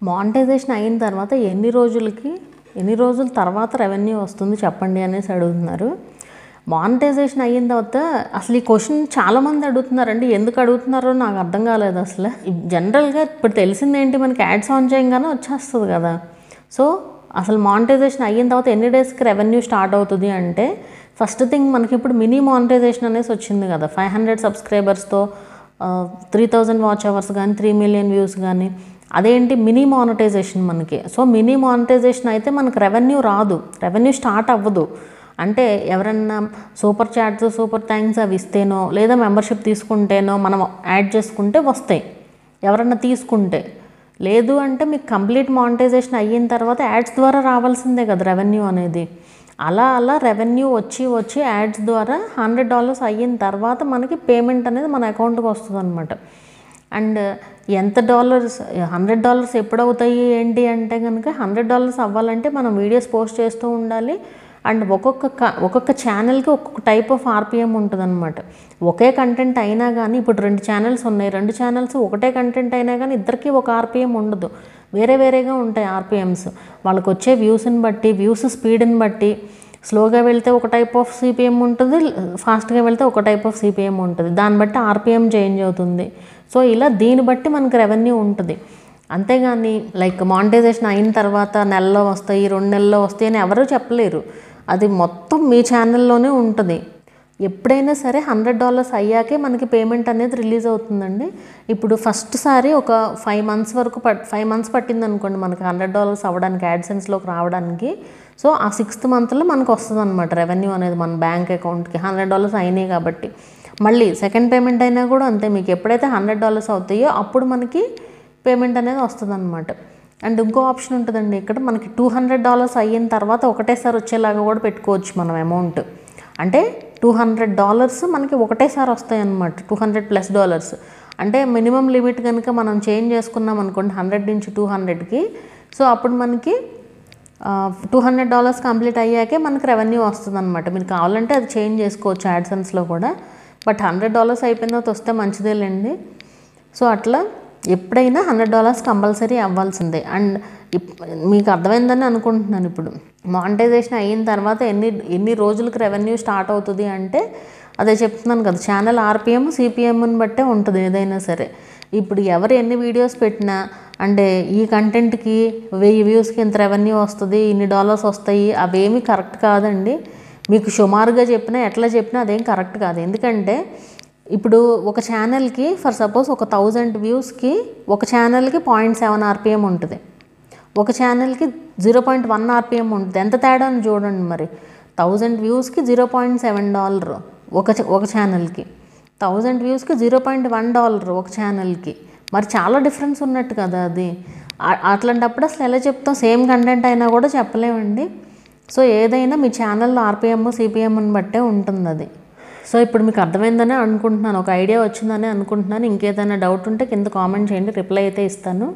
Monetisation అయిన తర్వాత ఎన్ని రోజుల తర్వాత రెవెన్యూ వస్తుంది చెప్పండి అనేసి అడుగుతున్నారు. మానిటైజేషన్ అయిన తర్వాత అసలు ఈ క్వశ్చన్ చాలామంది అడుగుతున్నారండి. ఎందుకు అడుగుతున్నారో నాకు అర్థం కాలేదు అసలు. జనరల్గా ఇప్పుడు తెలిసింది ఏంటి, మనకి యాడ్స్ ఆన్ చేయగానే వచ్చేస్తుంది కదా. సో అసలు మానిటైజేషన్ అయిన తర్వాత ఎన్ని డేస్కి రెవెన్యూ స్టార్ట్ అవుతుంది అంటే, ఫస్ట్ థింగ్ మనకి ఇప్పుడు మినీ మానిటైజేషన్ అనేసి వచ్చింది కదా. 500 సబ్స్క్రైబర్స్తో 3000 వాచ్ అవర్స్ కానీ 3 మిలియన్ వ్యూస్ కానీ, అదేంటి మినీ మానిటైజేషన్ మనకి. సో మినీ మానిటైజేషన్ అయితే మనకు రెవెన్యూ రాదు, రెవెన్యూ స్టార్ట్ అవ్వదు. అంటే ఎవరన్నా సూపర్ చాట్స్, సూపర్ థ్యాంక్స్ అవి ఇస్తేనో, లేదా మెంబర్షిప్ తీసుకుంటేనో మనం యాడ్ చేసుకుంటే వస్తాయి ఎవరన్నా తీసుకుంటే. లేదు అంటే మీకు కంప్లీట్ మానిటైజేషన్ అయిన తర్వాత యాడ్స్ ద్వారా రావాల్సిందే కదా రెవెన్యూ అనేది. అలా రెవెన్యూ వచ్చి యాడ్స్ ద్వారా $100 అయిన తర్వాత మనకి పేమెంట్ అనేది మన అకౌంట్కి వస్తుంది అనమాట. అండ్ ఎంత $100 ఎప్పుడవుతాయి ఏంటి అంటే కనుక, $100 అవ్వాలంటే మనం వీడియోస్ పోస్ట్ చేస్తూ ఉండాలి. అండ్ ఒక్కొక్క ఛానల్కి ఒక్కొక్క టైప్ ఆఫ్ ఆర్పిఎం ఉంటుంది అనమాట. ఒకే కంటెంట్ అయినా కానీ, ఇప్పుడు 2 ఛానల్స్ ఉన్నాయి, 2 ఛానల్స్ ఒకటే కంటెంట్ అయినా కానీ ఇద్దరికి ఒక ఆర్పిఎం ఉండదు, వేరేగా ఉంటాయి ఆర్పిఎమ్స్. వాళ్ళకి వచ్చే వ్యూస్ని బట్టి, వ్యూస్ స్పీడ్ని బట్టి, స్లోగా వెళ్తే ఒక టైప్ ఆఫ్ సిపిఎం ఉంటుంది, ఫాస్ట్గా వెళ్తే ఒక టైప్ ఆఫ్ సిపిఎం ఉంటుంది. దాన్ని బట్టి ఆర్పిఎం చేంజ్ అవుతుంది. సో ఇలా దీన్ని బట్టి మనకు రెవెన్యూ ఉంటుంది. అంతేగాని లైక్ మానిటైజేషన్ అయిన తర్వాత నెలలో వస్తాయి, 2 నెలల్లో వస్తాయి అని ఎవరూ చెప్పలేరు. అది మొత్తం మీ ఛానల్లోనే ఉంటుంది. ఎప్పుడైనా సరే $100 అయ్యాకే మనకి పేమెంట్ అనేది రిలీజ్ అవుతుందండి. ఇప్పుడు ఫస్ట్ సారి ఒక 5 మంత్స్ పట్టింది అనుకోండి మనకి $100 అవ్వడానికి, యాడ్సెన్స్లోకి రావడానికి. సో ఆ 6th మంత్లో మనకు వస్తుంది అనమాట రెవెన్యూ అనేది మన బ్యాంక్ అకౌంట్కి. $100 అయినాయి కాబట్టి మళ్ళీ సెకండ్ పేమెంట్ అయినా కూడా అంతే. మీకు ఎప్పుడైతే $100 అవుతాయో అప్పుడు మనకి పేమెంట్ అనేది వస్తుంది అనమాట. అండ్ ఇంకో ఆప్షన్ ఉంటుందండి, ఇక్కడ మనకి $200 అయిన తర్వాత ఒకటేసారి వచ్చేలాగా కూడా పెట్టుకోవచ్చు మనం అమౌంట్. అంటే $200 మనకి ఒకటేసారి వస్తాయి అన్నమాట, $200+. అంటే మినిమం లిమిట్ కనుక మనం చేంజ్ చేసుకున్నాం అనుకోండి 100 నుంచి 200కి. సో అప్పుడు మనకి $200 కంప్లీట్ అయ్యాకే మనకి రెవెన్యూ వస్తుంది అనమాట. మీరు కావాలంటే అది చేంజ్ చేసుకోవచ్చు యాడ్సెన్స్లో కూడా. బట్ $100 అయిపోయిన తర్వాత వస్తే మంచిదేలేండి. సో అట్లా ఎప్పుడైనా $100 కంపల్సరీ అవ్వాల్సిందే. అండ్ మీకు అర్థమైందని అనుకుంటున్నాను. ఇప్పుడు మానిటైజేషన్ అయిన తర్వాత ఎన్ని రోజులకు రెవెన్యూ స్టార్ట్ అవుతుంది అంటే, అదే చెప్తున్నాను కదా, ఛానల్ ఆర్పిఎం సిపిఎంని బట్టే ఉంటుంది ఏదైనా సరే. ఇప్పుడు ఎవరు ఎన్ని వీడియోస్ పెట్టినా, అంటే ఈ కంటెంట్కి 1000 వ్యూస్కి ఇంత రెవెన్యూ వస్తుంది, ఇన్ని డాలర్స్ వస్తాయి, అవేమీ కరెక్ట్ కాదండి. మీకు సుమారుగా చెప్పినా ఎట్లా చెప్పినా అదేం కరెక్ట్ కాదు. ఎందుకంటే ఇప్పుడు ఒక ఛానల్కి ఫర్ సపోజ్ ఒక 1000 వ్యూస్కి ఒక ఛానల్కి 0.7 ఆర్పిఎం ఉంటుంది, ఒక ఛానల్కి 0.1 ఆర్పిఎం ఉంటుంది. ఎంత తేడా అని చూడండి. మరి 1000 వ్యూస్కి $0.7 ఒక ఛానల్కి, 1000 వ్యూస్కి $0.1 ఒక ఛానల్కి. మరి చాలా డిఫరెన్స్ ఉన్నట్టు కదా అది. అట్లాంటప్పుడు అసలు ఎలా చెప్తాం? సేమ్ కంటెంట్ అయినా కూడా చెప్పలేమండి. సో ఏదైనా మీ ఛానల్లో ఆర్పిఎం సిపిఎంని బట్టే ఉంటుంది అది. సో ఇప్పుడు మీకు అర్థమైందని అనుకుంటున్నాను, ఒక ఐడియా వచ్చిందని అనుకుంటున్నాను. ఇంకేదైనా డౌట్ ఉంటే కింద కామెంట్ చేయండి, రిప్లై అయితే ఇస్తాను.